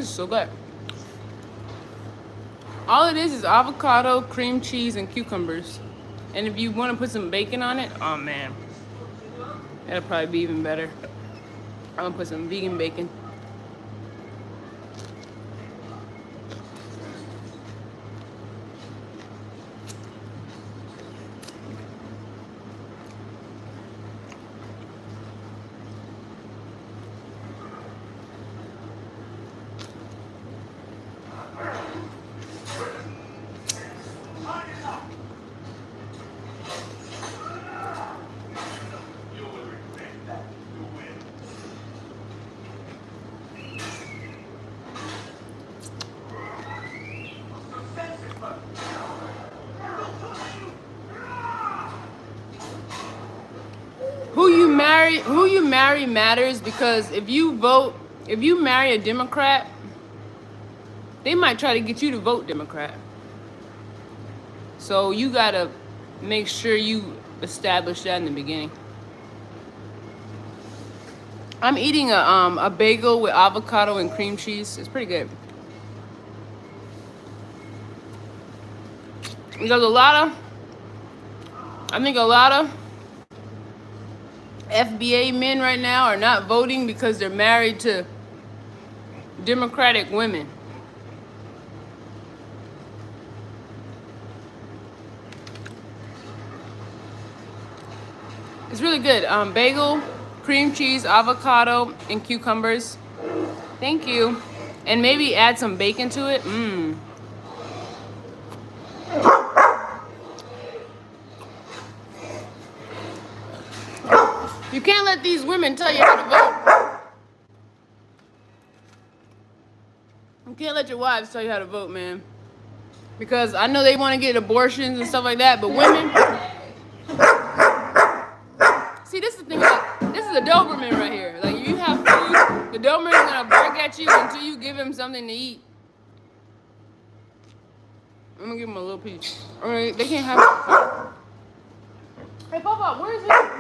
This is so good. All it is avocado, cream cheese, and cucumbers. And if you want to put some bacon on it, oh man, that'll probably be even better. I'm gonna put some vegan bacon. Who you marry matters, because if you marry a Democrat, they might try to get you to vote Democrat. So you gotta make sure you establish that in the beginning. I'm eating a bagel with avocado and cream cheese. It's pretty good. Because I think a lot of FBA men right now are not voting because they're married to Democratic women. It's really good. Bagel, cream cheese, avocado, and cucumbers. Thank you. And maybe add some bacon to it. You can't let these women tell you how to vote. You can't let your wives tell you how to vote, man. Because I know they want to get abortions and stuff like that, but women... See, this is the thing. This is a Doberman right here. Like, you have food, the Doberman is going to bark at you until you give him something to eat. I'm going to give him a little piece. All right, they can't have it. Hey, Papa, where's his dog?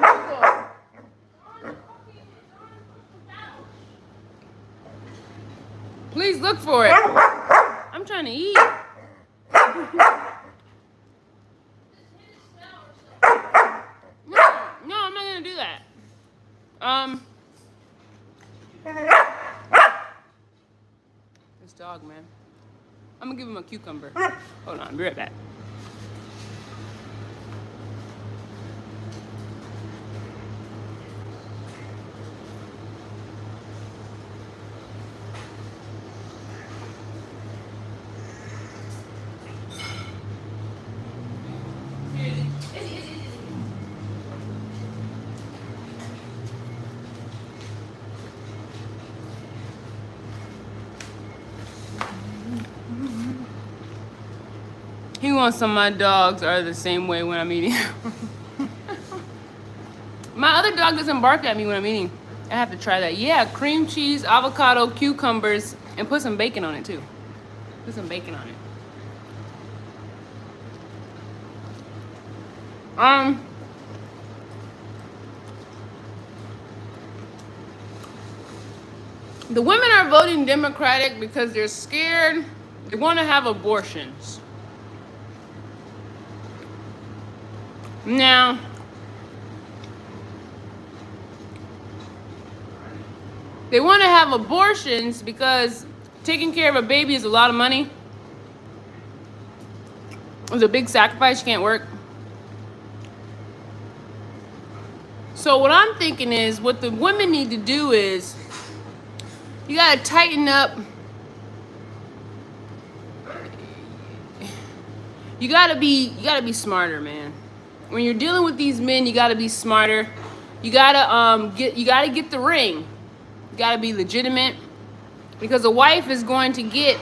Please look for it. I'm trying to eat. No, I'm not gonna do that. This dog, man. I'm gonna give him a cucumber. Hold on, I'll be right back. He wants some of my dogs are the same way when I'm eating. My other dog doesn't bark at me when I'm eating. I have to try that. Yeah, cream cheese, avocado, cucumbers, and put some bacon on it too. Put some bacon on it. The women are voting Democratic because they're scared. They want to have abortions. Now, they want to have abortions because taking care of a baby is a lot of money. It's a big sacrifice. You can't work. So what I'm thinking is, what the women need to do is, you got to tighten up. You got to be smarter, man. When you're dealing with these men, you got to be smarter. You got to get the ring. You got to be legitimate, because a wife is going to get,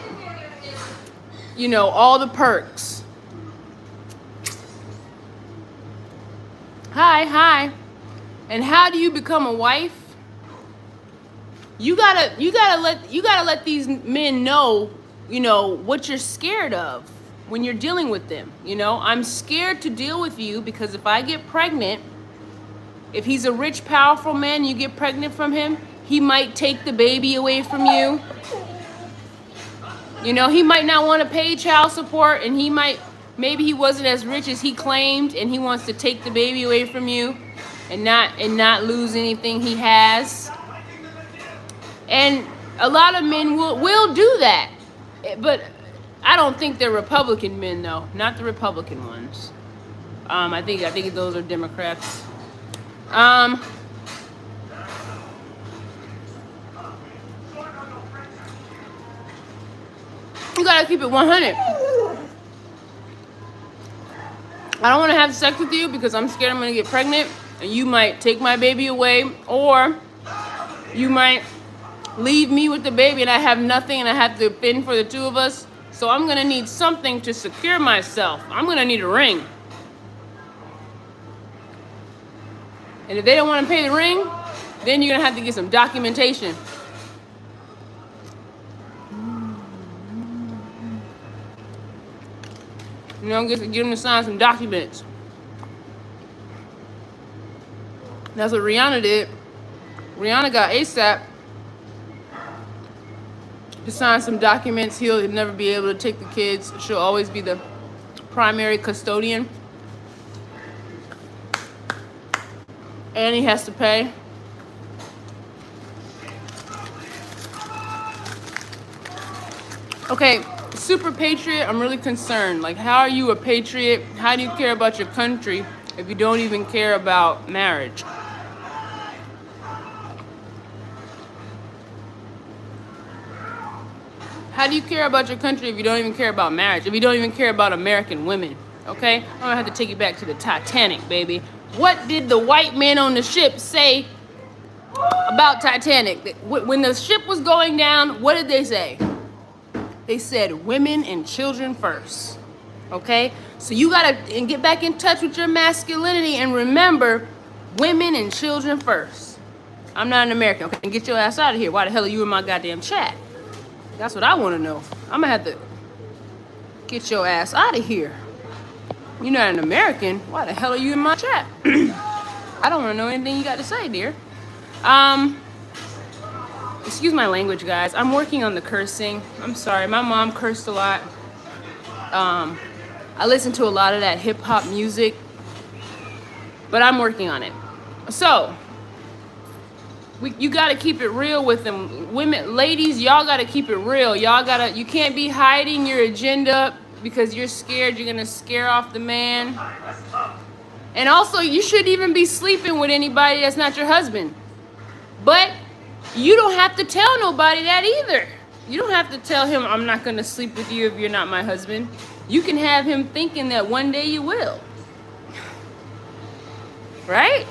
all the perks. Hi. And how do you become a wife? You gotta let these men know, what you're scared of when you're dealing with them. I'm scared to deal with you because if I get pregnant, if he's a rich, powerful man, you get pregnant from him, he might take the baby away from you. You know, he might not want to pay child support, and maybe he wasn't as rich as he claimed, and he wants to take the baby away from you and not lose anything he has. And a lot of men will do that. But I don't think they're Republican men, though. Not the Republican ones. I think those are Democrats. You gotta keep it 100. I don't want to have sex with you because I'm scared I'm gonna get pregnant, and you might take my baby away, or you might leave me with the baby and I have nothing and I have to fend for the two of us. So I'm gonna need something to secure myself. I'm gonna need a ring. And if they don't want to pay the ring, then you're gonna have to get some documentation. You know, get them to sign some documents. That's what Rihanna did. Rihanna got ASAP to sign some documents. He'll never be able to take the kids. She'll always be the primary custodian. And he has to pay. Okay, super patriot, I'm really concerned. Like, how are you a patriot? How do you care about your country if you don't even care about marriage? How do you care about your country if you don't even care about marriage? If you don't even care about American women? Okay? I'm gonna have to take you back to the Titanic, baby. What did the white men on the ship say about Titanic? When the ship was going down, what did they say? They said women and children first. Okay? So you gotta get back in touch with your masculinity and remember women and children first. I'm not an American. Okay, get your ass out of here. Why the hell are you in my goddamn chat? That's what I want to know. I'm gonna have to get your ass out of here. You're not an American. Why the hell are you in my chat? I don't want to know anything you got to say, dear. Excuse my language, guys. I'm working on the cursing. I'm sorry. My mom cursed a lot. I listen to a lot of that hip hop music, but I'm working on it. So, you gotta keep it real with them. Women, ladies, y'all gotta keep it real. You can't be hiding your agenda because you're scared you're gonna scare off the man. And also, you shouldn't even be sleeping with anybody that's not your husband. But you don't have to tell nobody that either. You don't have to tell him, I'm not gonna sleep with you if you're not my husband. You can have him thinking that one day you will. Right?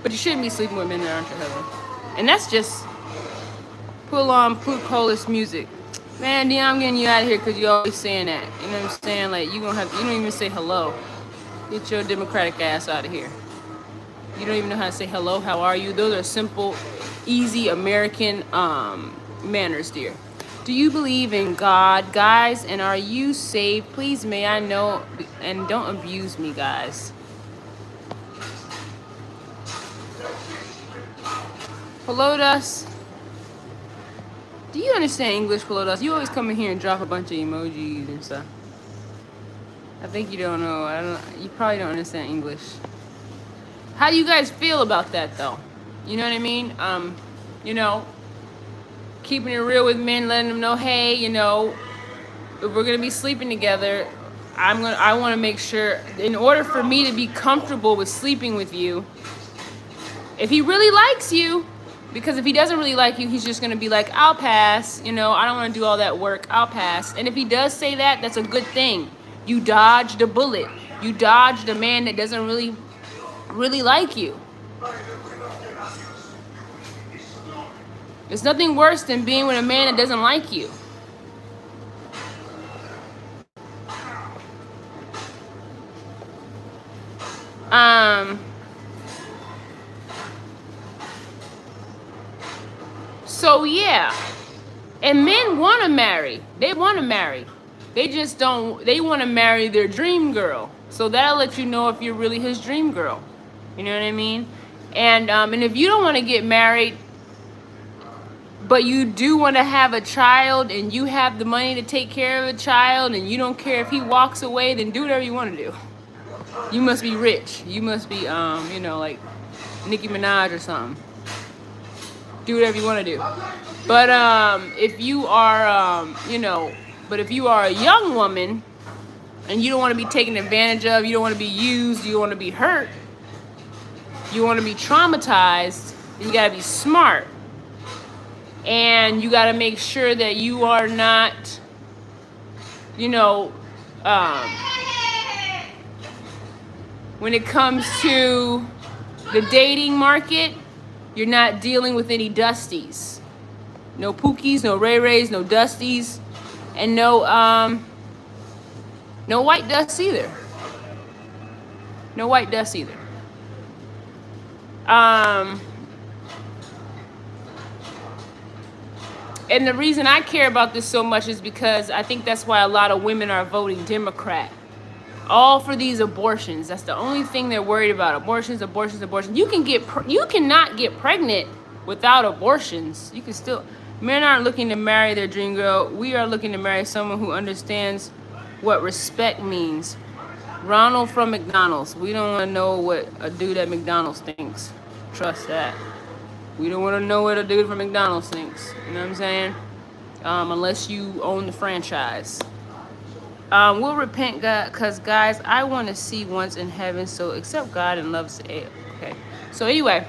But you shouldn't be sleeping with men that aren't your husband. And that's just pull on Polis music. Man, Dion, I'm getting you out of here because you're always saying that. You know what I'm saying? Like, you don't even say hello. Get your Democratic ass out of here. You don't even know how to say hello, how are you? Those are simple, easy American manners, dear. Do you believe in God, guys? And are you saved? Please, may I know, and don't abuse me, guys. Pelotas. Do you understand English, Pelotas? You always come in here and drop a bunch of emojis and stuff. I think you don't know. You probably don't understand English. How do you guys feel about that, though? You know what I mean? You know, keeping it real with men, letting them know, hey, you know, if we're gonna be sleeping together, I want to make sure, in order for me to be comfortable with sleeping with you, if he really likes you. Because if he doesn't really like you, he's just going to be like, I'll pass. You know, I don't want to do all that work. I'll pass. And if he does say that, that's a good thing. You dodged a bullet. You dodged a man that doesn't really like you. There's nothing worse than being with a man that doesn't like you. So yeah, and men want to marry. They want to marry. They just don't. They want to marry their dream girl. So that'll let you know if you're really his dream girl. You know what I mean? And if you don't want to get married, but you do want to have a child and you have the money to take care of a child and you don't care if he walks away, then do whatever you want to do. You must be rich. You must be, like Nicki Minaj or something. Do whatever you want to do. But if you are, but if you are a young woman and you don't want to be taken advantage of, you don't want to be used, you don't want to be hurt, you want to be traumatized, then you got to be smart. And you got to make sure that you are not, when it comes to the dating market, you're not dealing with any dusties. No Pookies, no Ray Rays, no Dusties, and no white dust either. No white dust either. And the reason I care about this so much is because I think that's why a lot of women are voting Democrat. All for these abortions. That's the only thing they're worried about. Abortions, abortions, abortions. You cannot get pregnant without abortions. You can still. Men aren't looking to marry their dream girl. We are looking to marry someone who understands what respect means. Ronald from McDonald's. We don't want to know what a dude at McDonald's thinks. Trust that. We don't want to know what a dude from McDonald's thinks. You know what I'm saying? Unless you own the franchise. We'll repent, God, because guys, I want to see once in heaven. So accept God and love. Okay. So anyway,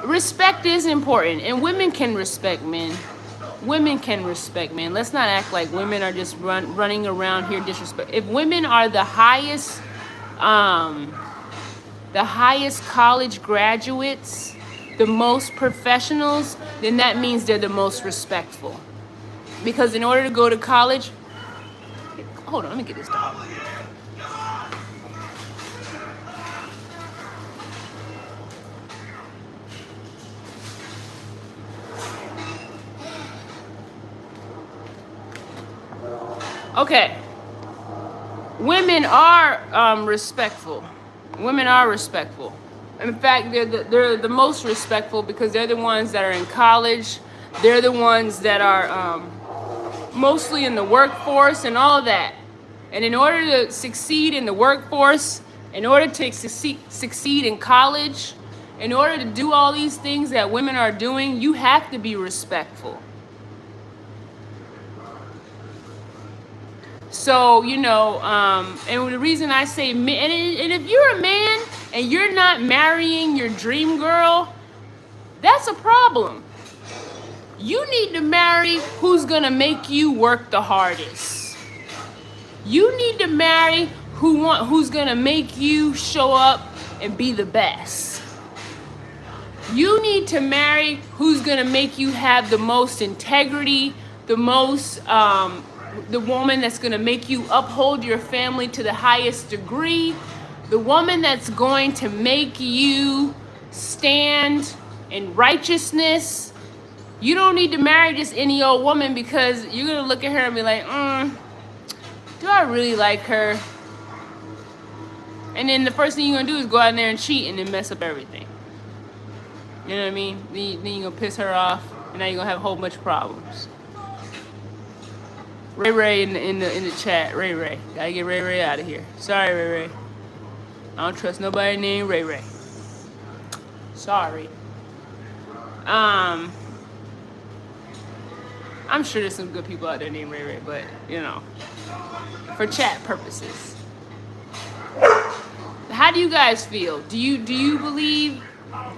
respect is important, and women can respect men. Women can respect men. Let's not act like women are just running around here disrespect. If women are the highest college graduates, the most professionals, then that means they're the most respectful. Because in order to go to college, hold on, let me get this dog. Okay. Women are respectful. Women are respectful. In fact, they're the most respectful because they're the ones that are in college. They're the ones that are mostly in the workforce and all of that. And in order to succeed in the workforce, in order to succeed in college, in order to do all these things that women are doing, you have to be respectful. So, and the reason I say men, and if you're a man and you're not marrying your dream girl, that's a problem. You need to marry who's gonna make you work the hardest. You need to marry who's gonna make you show up and be the best. You need to marry who's gonna make you have the most integrity, the most, the woman that's gonna make you uphold your family to the highest degree, the woman that's going to make you stand in righteousness. You don't need to marry just any old woman because you're going to look at her and be like, do I really like her? And then the first thing you're going to do is go out there and cheat and then mess up everything. You know what I mean? Then you're going to piss her off and now you're going to have a whole bunch of problems. Ray Ray in the chat. Ray Ray. Gotta get Ray Ray out of here. Sorry, Ray Ray. I don't trust nobody named Ray Ray. Sorry. I'm sure there's some good people out there named Ray Ray, but, for chat purposes. How do you guys feel? Do you believe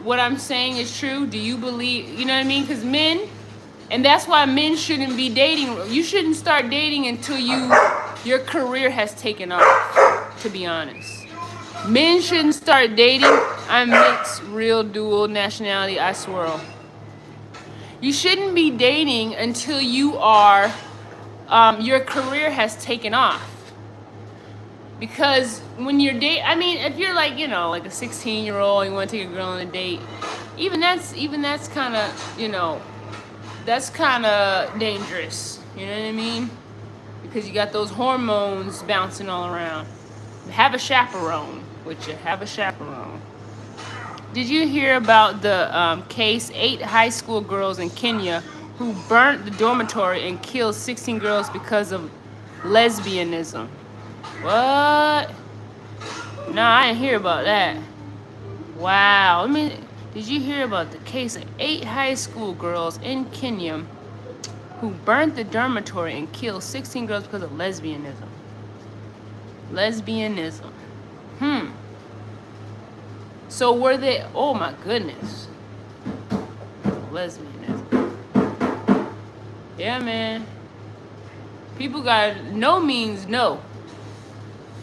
what I'm saying is true? Do you believe, you know what I mean? Because men, and that's why men shouldn't be dating. You shouldn't start dating until your career has taken off, to be honest. Men shouldn't start dating. I'm mixed, real, dual nationality, I swirl. You shouldn't be dating until you are, your career has taken off. Because when you're if you're like a 16-year-old, you want to take a girl on a date, even that's kind of, that's kind of dangerous. You know what I mean? Because you got those hormones bouncing all around. Have a chaperone with you. Have a chaperone. Did you hear about the case? 8 high school girls in Kenya who burnt the dormitory and killed 16 girls because of lesbianism. What? No, I didn't hear about that. Wow. Did you hear about the case of 8 high school girls in Kenya who burnt the dormitory and killed 16 girls because of lesbianism? Lesbianism. So were they? Oh my goodness. Lesbianism. Yeah, man. People got no means no.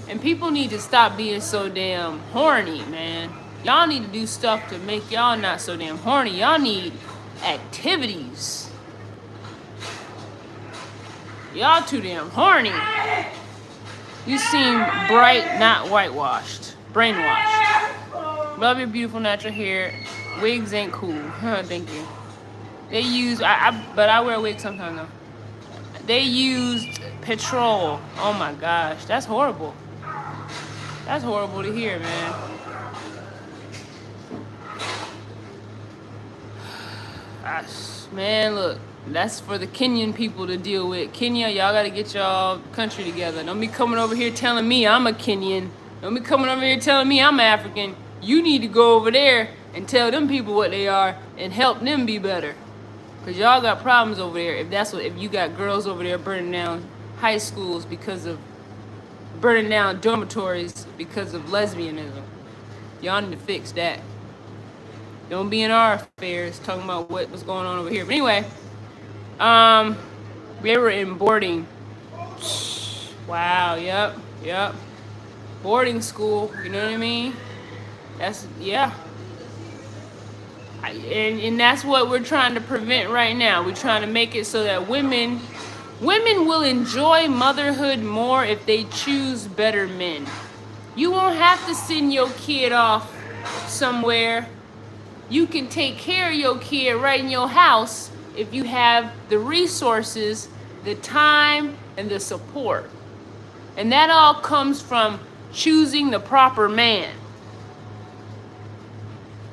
And people need to stop being so damn horny, man. Y'all need to do stuff to make y'all not so damn horny. Y'all need activities. Y'all too damn horny. You seem bright, not whitewashed. Brainwashed. Love your beautiful natural hair. Wigs ain't cool. Thank you. They use, but I wear wigs sometimes though. They used petrol. Oh my gosh, that's horrible. That's horrible to hear, man. Man, look, that's for the Kenyan people to deal with. Kenya, y'all gotta get y'all country together. Don't be coming over here telling me I'm a Kenyan. Don't be coming over here telling me I'm African. You need to go over there and tell them people what they are and help them be better. Cause y'all got problems over there. If you got girls over there burning down high schools because of burning down dormitories because of lesbianism. Y'all need to fix that. Don't be in our affairs talking about what was going on over here. But anyway, we were in boarding. Wow, yep. Boarding school, you know what I mean? Yeah. And that's what we're trying to prevent right now. We're trying to make it so that women will enjoy motherhood more if they choose better men. You won't have to send your kid off somewhere. You can take care of your kid right in your house if you have the resources, the time, and the support. And that all comes from choosing the proper man.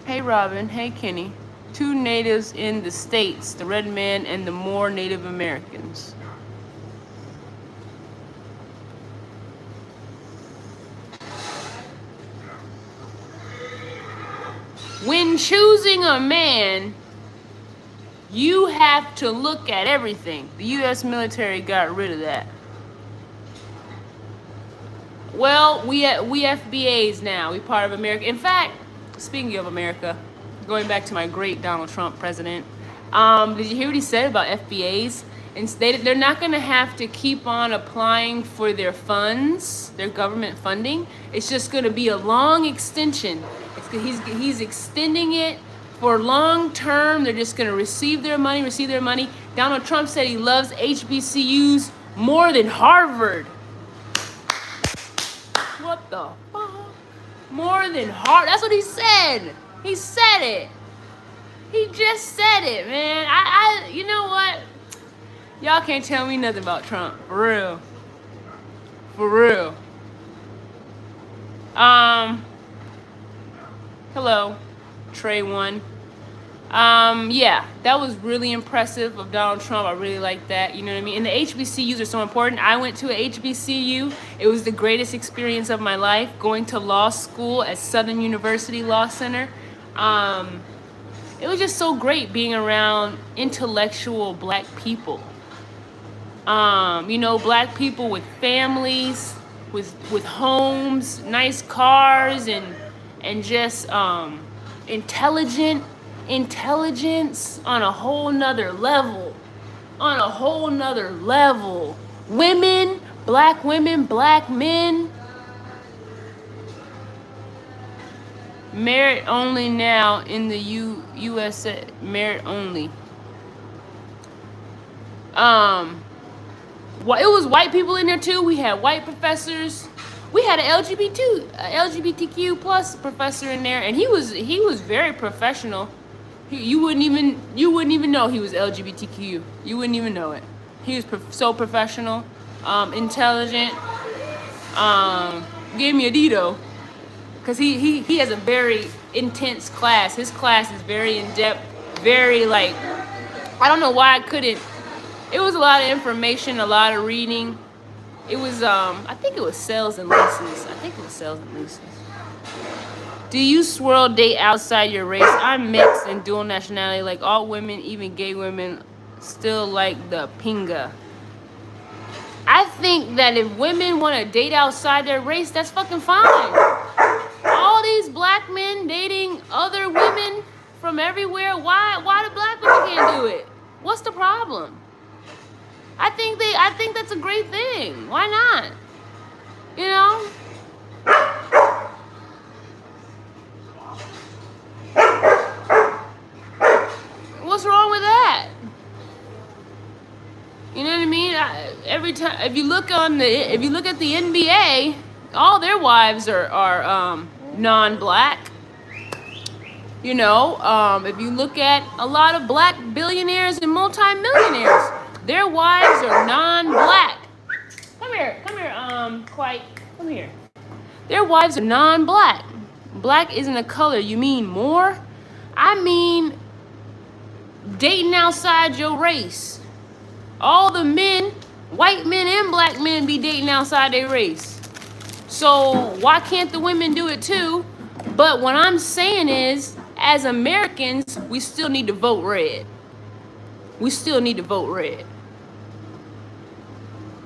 Hey Robin, hey Kenny. 2 natives in the States, the red man and the more Native Americans. When choosing a man, you have to look at everything. The U.S. military got rid of that. Well, we FBAs now. We part of America. In fact, speaking of America, going back to my great Donald Trump president, did you hear what he said about FBAs? Instead, they're not going to have to keep on applying for their funds, their government funding. It's just going to be a long extension. He's extending it for long term. They're just going to receive their money. Donald Trump said he loves HBCUs more than Harvard. What the fuck? More than Harvard? That's what he said. He said it. He just said it, man. You know what? Y'all can't tell me nothing about Trump. For real. For real. Hello, Trey One. Yeah, that was really impressive of Donald Trump. I really like that. You know what I mean? And the HBCUs are so important. I went to a HBCU. It was the greatest experience of my life, going to law school at Southern University Law Center. It was just so great being around intellectual black people. Black people with families, with homes, nice cars, and just intelligence on a whole nother level. Women, black men. Merit only now in the USA. Merit only. It was white people in there too. We had white professors. We had an LGBTQ plus professor in there, and he was very professional. You wouldn't even know he was LGBTQ. You wouldn't even know it. He was so professional, intelligent. Gave me a Dito. because he has a very intense class. His class is very in-depth, very like, I don't know why I couldn't. It was a lot of information, a lot of reading. It was, I think it was sales and leases. Do you swirl date outside your race? I'm mixed and dual nationality. Like all women, even gay women, still like the pinga. I think that if women want to date outside their race, that's fucking fine. All these black men dating other women from everywhere, why the black women can't do it? What's the problem? I think that's a great thing. Why not? You know? What's wrong with that? You know what I mean? Every time, if you look at the NBA, all their wives are non-black. You know, if you look at a lot of black billionaires and multi-millionaires, their wives are non-black. Come here, Quite. Come here. Their wives are non-black. Black isn't a color. You mean more? I mean dating outside your race. All the men, white men and black men, be dating outside their race. So why can't the women do it too? But what I'm saying is, as Americans, we still need to vote red.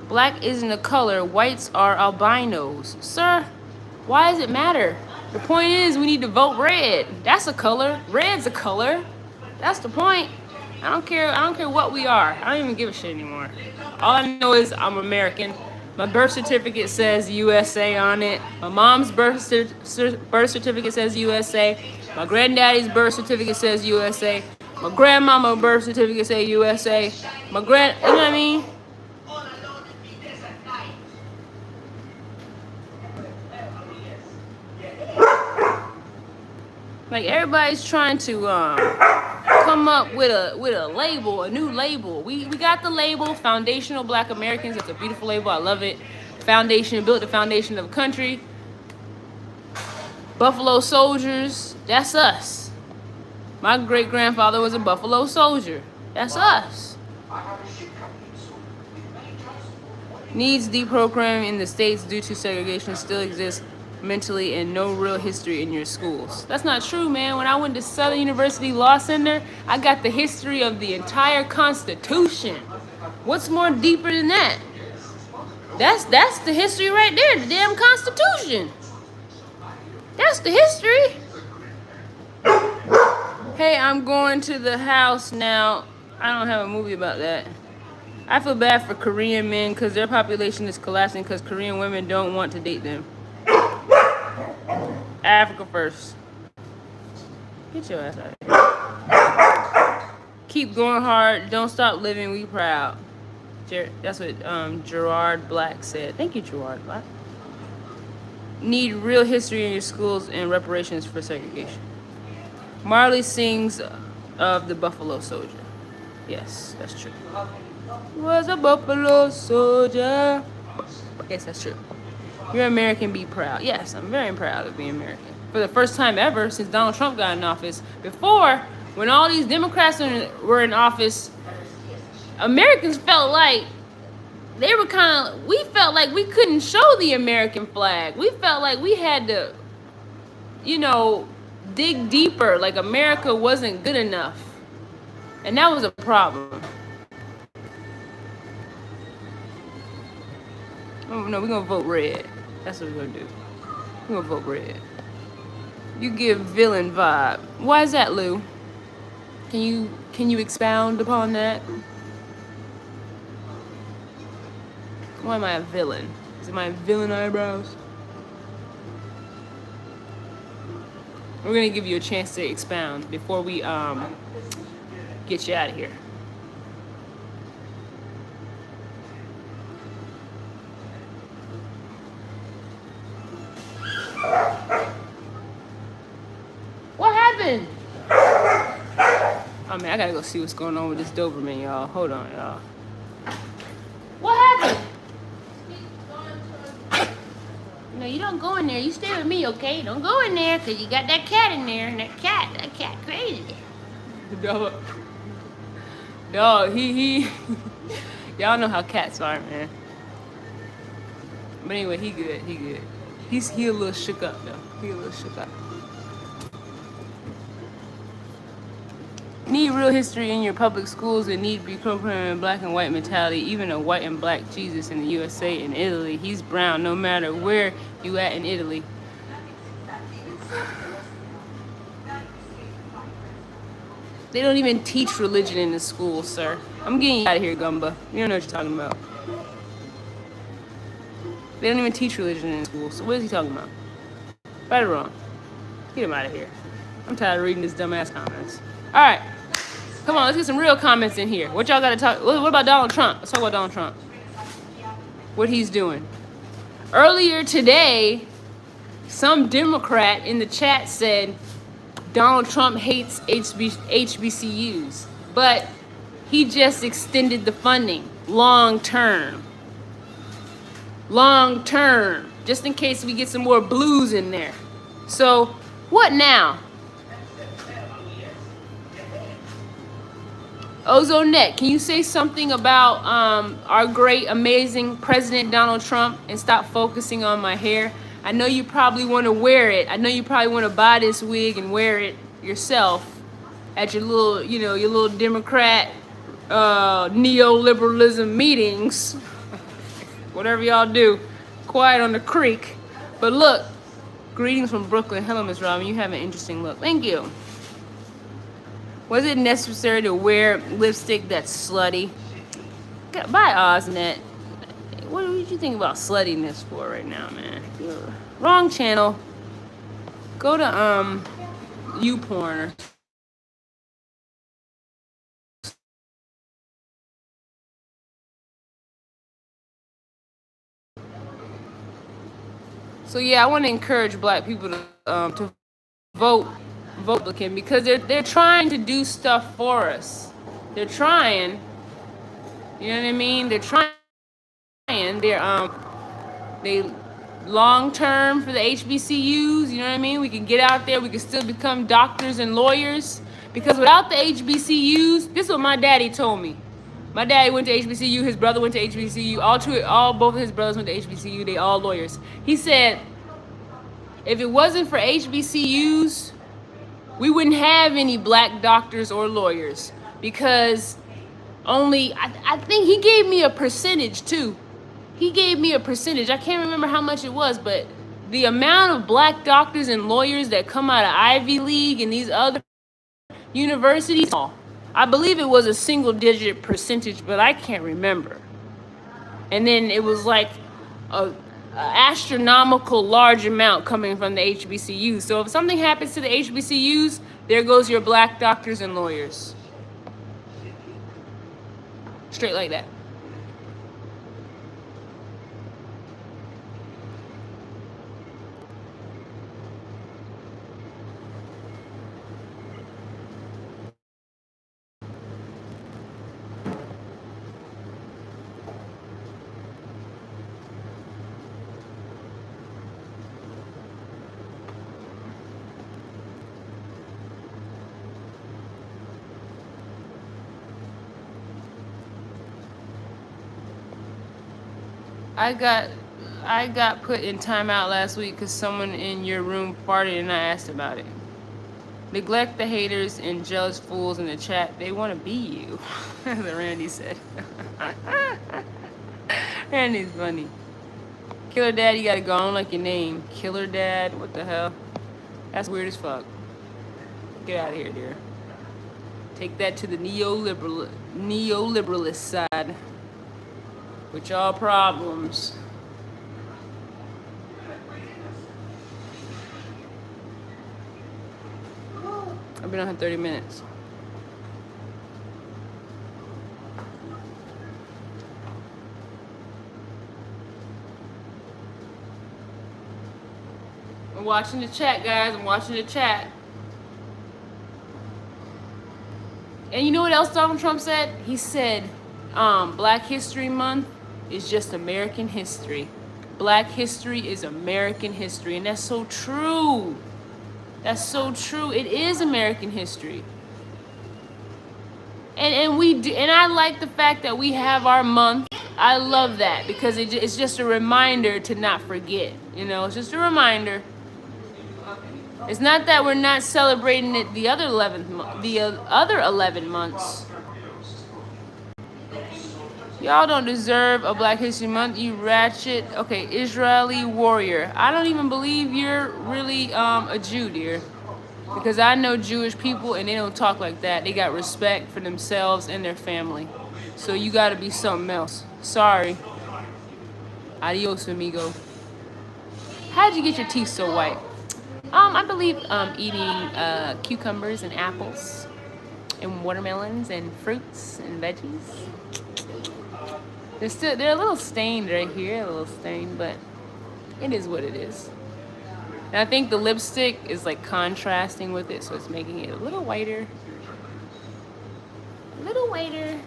Black isn't a color. Whites are albinos. Sir, why does it matter? The point is we need to vote red. That's a color. Red's a color. That's the point. I don't care what we are. I don't even give a shit anymore. All I know is I'm American. My birth certificate says USA on it. My mom's birth certificate says USA. My granddaddy's birth certificate says USA. My grandmama's birth certificate says USA. You know what I mean? Like everybody's trying to come up with a label, a new label. We got the label Foundational Black Americans. It's a beautiful label. I love it. Built the foundation of the country. Buffalo Soldiers. That's us. My great grandfather was a Buffalo Soldier. That's us. Needs deprogramming in the states due to segregation still exists mentally and no real history in your schools. That's not true, man. When I went to Southern University Law Center, I got the history of the entire Constitution. What's more deeper than that? That's the history right there, the damn Constitution. That's the history. Hey, I'm going to the house now. I don't have a movie about that. I feel bad for Korean men because their population is collapsing because Korean women don't want to date them. Africa first. Get your ass out of here. Keep going hard. Don't stop living. We proud. That's what Gerard Black said. Thank you, Gerard Black. Need real history in your schools and reparations for segregation. Marley sings of the Buffalo Soldier. Yes, that's true. Was a Buffalo Soldier. Yes, that's true. You're American, be proud. Yes, I'm very proud of being American. For the first time ever since Donald Trump got in office. Before, when all these Democrats were in office, Americans felt like we felt like we couldn't show the American flag. We felt like we had to, dig deeper, like America wasn't good enough. And that was a problem. Oh, no, we're going to vote red. That's what we're going to do. We're going to vote red. You give villain vibe. Why is that, Lou? Can you expound upon that? Why am I a villain? Is it my villain eyebrows? We're going to give you a chance to expound before we get you out of here. What happened? Oh man, I gotta go see what's going on with this Doberman, y'all. Hold on, y'all. What happened? No, you don't. don't go in there. You stay with me, okay? Don't go in there, because you got that cat in there. And that cat crazy. Dog, he y'all know how cats are, man. But anyway, he good. He a little shook up, though. He a little shook up. Need real history in your public schools and need to be programming black and white mentality. Even a white and black Jesus in the USA and Italy. He's brown no matter where you at in Italy. They don't even teach religion in the school, sir. I'm getting you out of here, Gumba. You don't know what you're talking about. They don't even teach religion in school, so what is he talking about? Right or wrong? Get him out of here. I'm tired of reading this dumbass comments. All right. Come on, let's get some real comments in here. What y'all got to talk? What about Donald Trump? Let's talk about Donald Trump. What he's doing. Earlier today, some Democrat in the chat said Donald Trump hates HBCUs, but he just extended the funding long term, just in case we get some more blues in there. So what now? Ozonette, can you say something about our great, amazing President Donald Trump and stop focusing on my hair? I know you probably want to wear it. I know you probably want to buy this wig and wear it yourself at your little Democrat neoliberalism meetings. Whatever y'all do. Quiet on the creek. But look, greetings from Brooklyn. Hello, Miss Robin. You have an interesting look. Thank you. Was it necessary to wear lipstick that's slutty? Bye, Oznet. What did you think about sluttiness for right now, man? Wrong channel. Go to YouPorn. So yeah, I want to encourage black people to vote Republican because they're trying to do stuff for us. They're trying. You know what I mean? They're trying. They long term for the HBCUs. You know what I mean? We can get out there. We can still become doctors and lawyers because without the HBCUs, this is what my daddy told me. My daddy went to HBCU. His brother went to HBCU. Both of his brothers went to HBCU. They all lawyers. He said, if it wasn't for HBCUs, we wouldn't have any black doctors or lawyers because I think he gave me a percentage too. He gave me a percentage. I can't remember how much it was, but the amount of black doctors and lawyers that come out of Ivy League and these other universities, I believe it was a single digit percentage, but I can't remember. And then it was like a astronomical large amount coming from the HBCUs. So if something happens to the HBCUs, there goes your black doctors and lawyers. Straight like that. I got put in timeout last week because someone in your room farted and I asked about it. Neglect the haters and jealous fools in the chat. They want to be you. That's what Randy said. Randy's funny. Killer Dad, you gotta go on like your name. Killer Dad, what the hell? That's weird as fuck. Get out of here, dear. Take that to the neoliberalist side. With y'all problems. I've been on here 30 minutes. I'm watching the chat, guys. I'm watching the chat. And you know what else Donald Trump said? He said, Black History Month is just American history. Black history is American history, and that's so true. That's so true. It is American history. And we do, and I like the fact that we have our month. I love that because it's just a reminder to not forget. You know, it's just a reminder. It's not that we're not celebrating it the other 11 months. Y'all don't deserve a Black History Month, you ratchet. Okay, Israeli warrior. I don't even believe you're really a Jew, dear. Because I know Jewish people and they don't talk like that. They got respect for themselves and their family. So you gotta be something else. Sorry. Adios, amigo. How'd you get your teeth so white? I believe eating cucumbers and apples and watermelons and fruits and veggies. They're a little stained right here, a little stained, but it is what it is. And I think the lipstick is like contrasting with it, so it's making it a little whiter. A little whiter.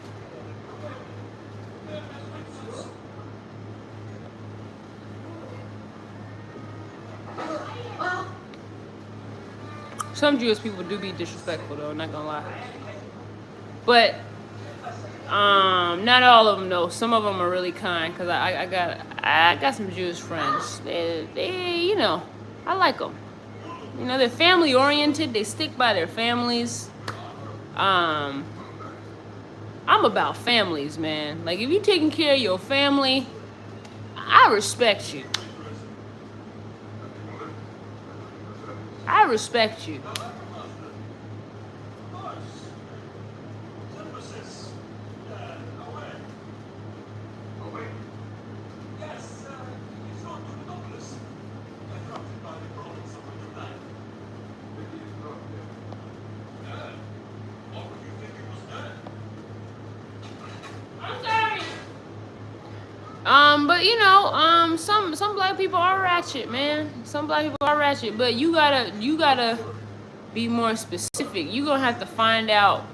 Some Jewish people do be disrespectful though, not gonna lie. But not all of them though. Some of them are really kind, cause I got some Jewish friends. They you know, I like them. You know, they're family oriented. They stick by their families. I'm about families, man. Like if you're taking care of your family, I respect you. I respect you. But you know, some black people are ratchet, man. Some black people are ratchet, but you gotta be more specific. You gonna have to find out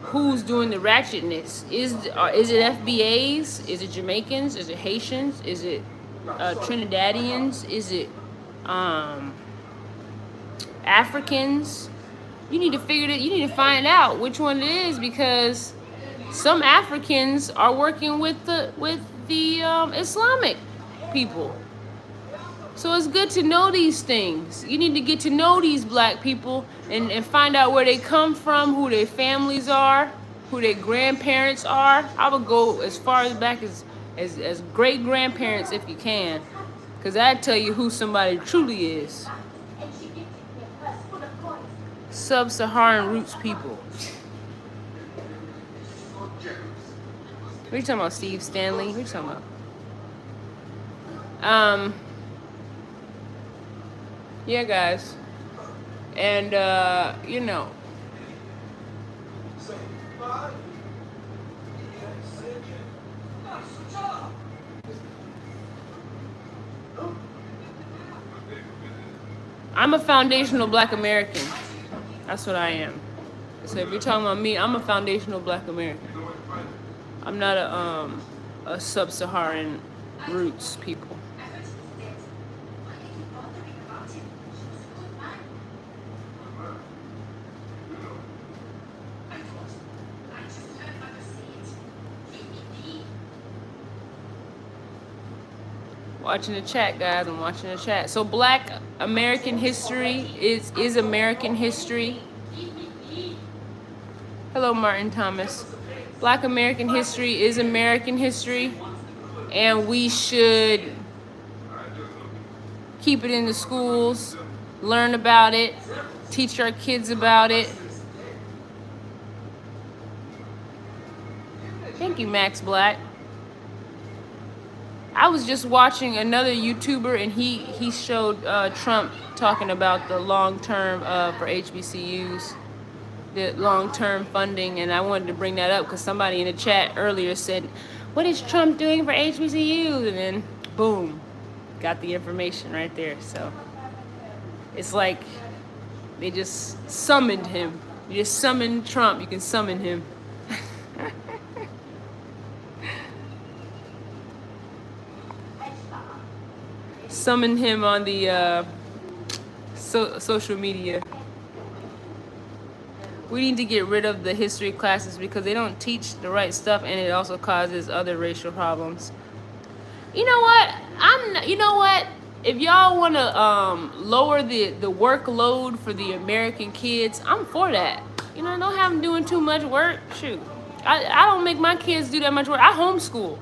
who's doing the ratchetness. Is it FBAs? Is it Jamaicans? Is it Haitians? Is it Trinidadians? Is it Africans? You need to figure it. You need to find out which one it is, because some Africans are working with the Islamic people. So it's good to know these things. You need to get to know these black people and find out where they come from, who their families are, who their grandparents are. I would go as far as back as great grandparents if you can, because that'd tell you who somebody truly is. Sub-Saharan roots people. What are you talking about, Steve Stanley? What are you talking about? Yeah, guys. And, you know. I'm a foundational black American. That's what I am. So if you're talking about me, I'm a foundational black American. I'm not a sub-Saharan roots people. Watching the chat, guys. I'm watching the chat. So black American history is American history. Hello, Martin Thomas. Black American history is American history, and we should keep it in the schools, learn about it, teach our kids about it. Thank you, Max Black. I was just watching another YouTuber, and he showed Trump talking about the long-term for HBCUs, the long-term funding, and I wanted to bring that up because somebody in the chat earlier said, what is Trump doing for HBCUs? And then, boom, got the information right there. So it's like they just summoned him. You just summon Trump, you can summon him. summon him on the social media. We need to get rid of the history classes because they don't teach the right stuff, and it also causes other racial problems. You know what? You know what? If y'all want to lower the workload for the American kids, I'm for that. You know, don't have them doing too much work. Shoot, I don't make my kids do that much work. I homeschool.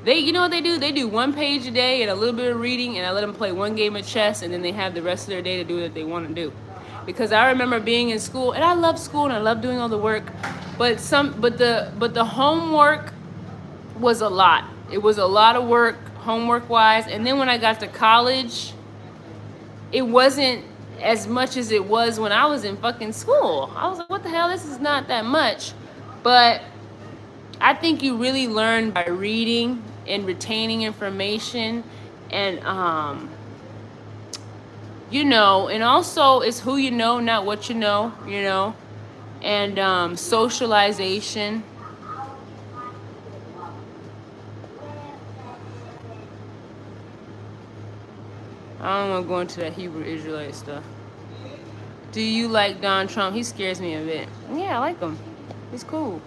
You know what they do? They do 1 page a day and a little bit of reading, and I let them play 1 game of chess, and then they have the rest of their day to do what they want to do. Because I remember being in school, and I love school and I love doing all the work, but the homework was a lot. It was a lot of work homework wise, and then when I got to college, it wasn't as much as it was when I was in fucking school. I was like, what the hell? This is not that much. But I think you really learn by reading and retaining information, and you know, and also it's who you know, not what you know, and socialization. I don't want to go into that Hebrew Israelite stuff. Do you like Donald Trump? He scares me a bit. Yeah, I like him. He's cool.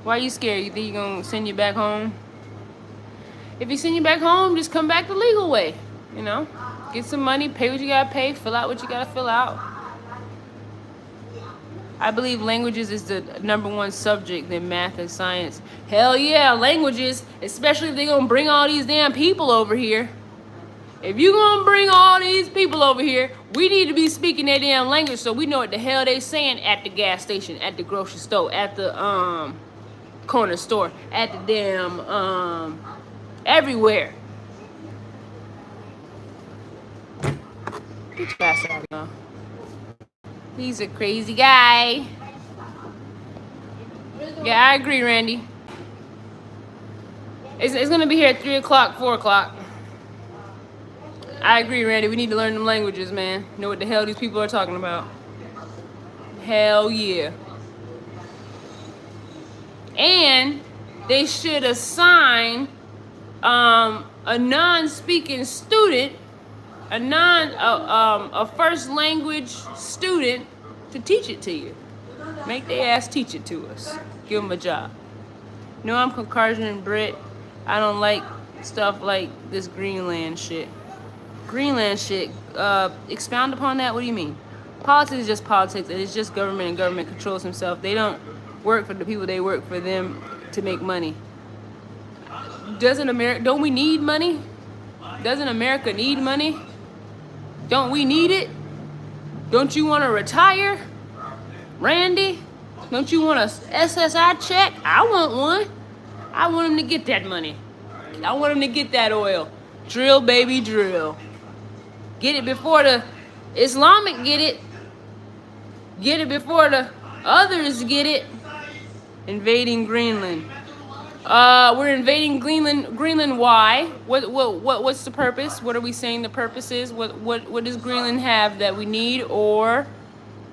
Why are you scared? You think he's going to send you back home? If he send you back home, just come back the legal way. You know? Get some money, pay what you got to pay, fill out what you got to fill out. I believe languages is the #1 subject in math and science. Hell yeah, languages. Especially if they're going to bring all these damn people over here. If you're going to bring all these people over here, we need to be speaking their damn language so we know what the hell they saying at the gas station, at the grocery store, at the corner store, at the damn everywhere. Get your ass out now. He's a crazy guy. Yeah, I agree, Randy. It's going to be here at 3 o'clock, 4 o'clock. I agree, Randy. We need to learn them languages, man. Know what the hell these people are talking about. Hell yeah. And they should assign a non-speaking student, a first language student to teach it to you. Make their ass teach it to us. Give them a job. No, I'm Caucasian Brit. I don't like stuff like this Greenland shit. Greenland shit. Expound upon that. What do you mean? Politics is just politics. It's just government, and government controls himself. They don't work for the people. They work for them to make money. Don't we need money? Doesn't America need money? Don't we need it? Don't you want to retire, Randy? Don't you want a SSI check? I want one. I want him to get that money. I want him to get that oil. Drill, baby, drill. Get it before the Islamic get it. Get it before the others get it. Invading Greenland. We're invading Greenland. Why? What's the purpose? What are we saying the purpose is? What does Greenland have that we need? Or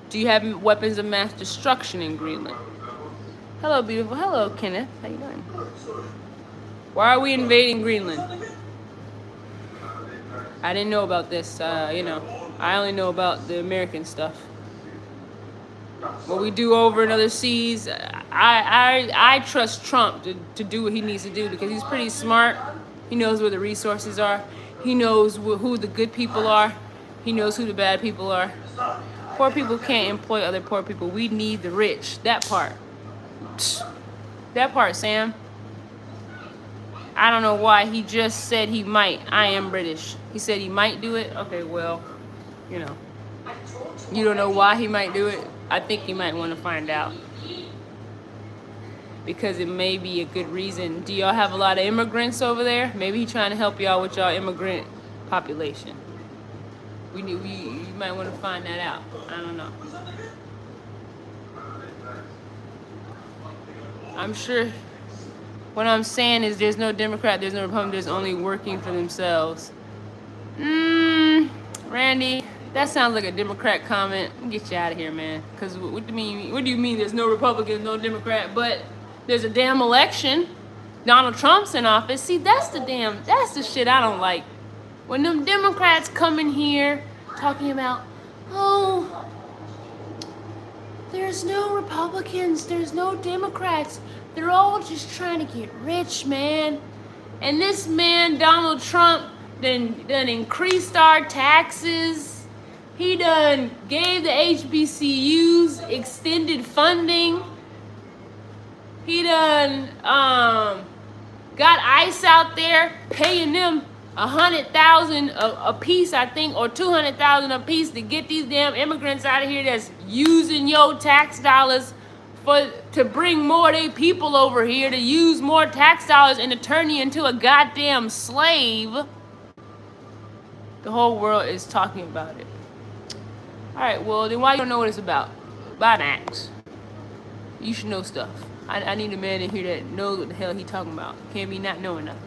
do you have weapons of mass destruction in Greenland? Hello, beautiful. Hello, Kenneth. How you doing? Why are we invading Greenland? I didn't know about this. I only know about the American stuff. What we do over in other seas, I trust Trump to do what he needs to do because he's pretty smart. He knows where the resources are. He knows who the good people are. He knows who the bad people are. Poor people can't employ other poor people. We need the rich. That part. That part, Sam. I don't know why he just said he might. I am British. He said he might do it. Okay, well, you don't know why he might do it. I think you might want to find out. Because it may be a good reason. Do y'all have a lot of immigrants over there? Maybe he's trying to help y'all with y'all immigrant population. You might want to find that out. I don't know. I'm sure what I'm saying is there's no Democrat, there's no Republican, there's only working for themselves. Randy, that sounds like a Democrat comment. Get you out of here, man. Because what do you mean there's no Republican, no Democrat, but there's a damn election. Donald Trump's in office. See, that's the shit I don't like. When them Democrats come in here talking about, oh, there's no Republicans, there's no Democrats. They're all just trying to get rich, man. And this man, Donald Trump, done increased our taxes. He done gave the HBCUs extended funding. He done got ICE out there paying them $100,000 a piece, I think, or $200,000 a piece to get these damn immigrants out of here that's using your tax dollars to bring more of their people over here, to use more tax dollars and to turn you into a goddamn slave. The whole world is talking about it. All right, well, then why you don't know what it's about? Buy Max. You should know stuff. I need a man in here that knows what the hell he talking about. Can't be not knowing nothing.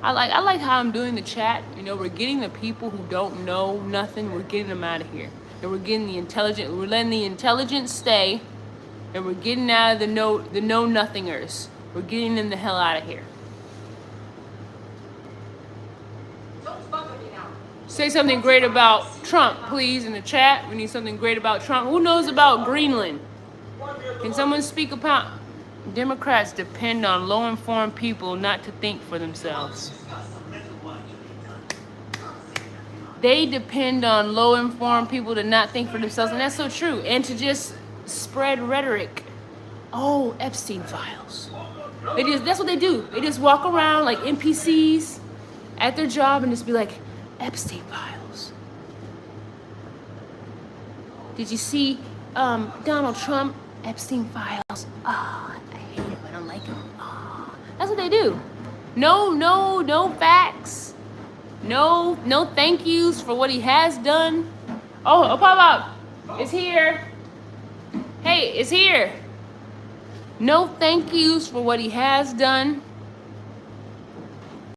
I like how I'm doing the chat. You know, we're getting the people who don't know nothing, we're getting them out of here. And we're getting the intelligent, we're letting the intelligent stay, and we're getting out of the know nothingers. We're getting them the hell out of here. Say something great about Trump, please, in the chat. We need something great about Trump. Who knows about Greenland? Can someone speak about... Democrats depend on low-informed people not to think for themselves. They depend on low-informed people to not think for themselves, and that's so true. And to just spread rhetoric. Oh, Epstein files. That's what they do. They just walk around like NPCs at their job and just be like, Epstein files. Did you see Donald Trump? Epstein files. Ah, I hate him. I don't like him. Ah, that's what they do. No facts. No thank yous for what he has done. Oh, pop up. It's here. Hey, it's here. No thank yous for what he has done.